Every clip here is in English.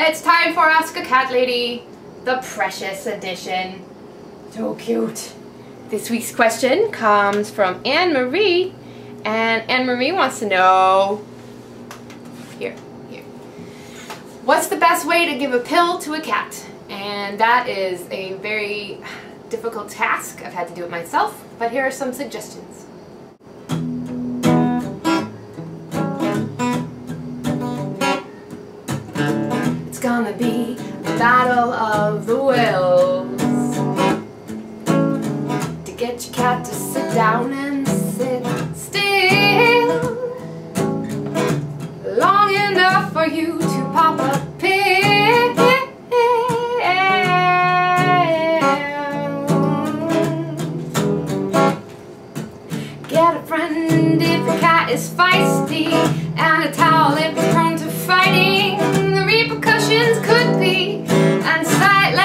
It's time for Ask a Cat Lady, the precious edition. So cute. This week's question comes from Anne-Marie, and Anne-Marie wants to know, here. What's the best way to give a pill to a cat? And that is a very difficult task. I've had to do it myself, but here are some suggestions. It's gonna be a battle of the wills to get your cat to sit down and sit still long enough for you to pop a pill. Get a friend if the cat is feisty, and a towel if it's prone to fighting. The repercussions could be unsightly.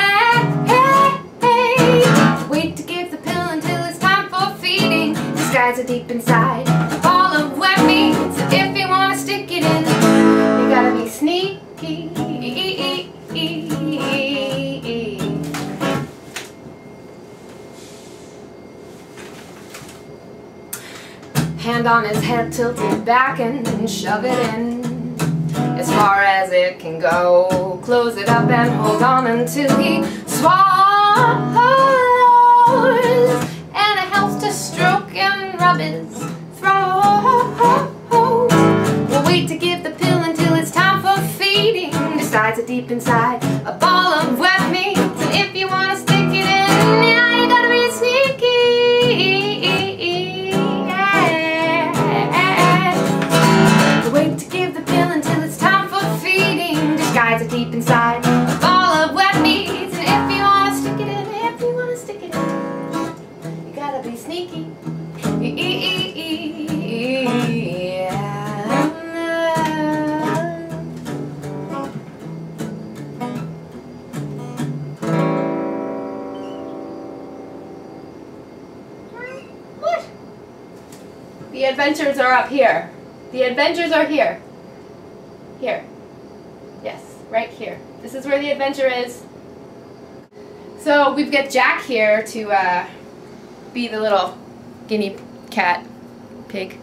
Wait to give the pill until it's time for feeding. Disguise it deep inside a ball of wet meat. So if you want to stick it in, you gotta be sneaky. Hand on his head, tilt it back and shove it in as far as it can go. Close it up and hold on until he swallows. And it helps to stroke and rub his throat. We'll wait to give the pill until it's time for feeding. Decides it deep inside a ball of wet meat. So if you want to stick it in, yeah, you gotta be sneaky. Wait to give the pill until it's time for feeding. Disguise it deep inside a ball of wet meat. And if you want to stick it in, you gotta be sneaky. What? The adventures are up here. The adventures are here. Here. Yes, right here. This is where the adventure is. So we've got Jack here to be the little guinea cat pig.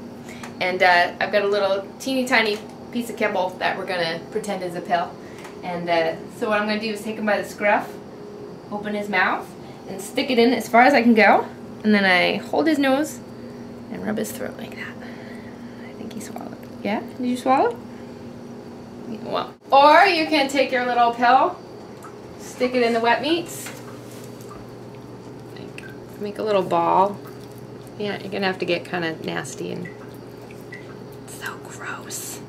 And I've got a little teeny tiny piece of kibble that we're going to pretend is a pill. And so what I'm going to do is take him by the scruff, open his mouth, and stick it in as far as I can go. And then I hold his nose and rub his throat like that. He swallowed. Yeah? Did you swallow? Well. Or you can take your little pill, stick it in the wet meats, make a little ball. Yeah, you're gonna have to get kind of nasty and so gross.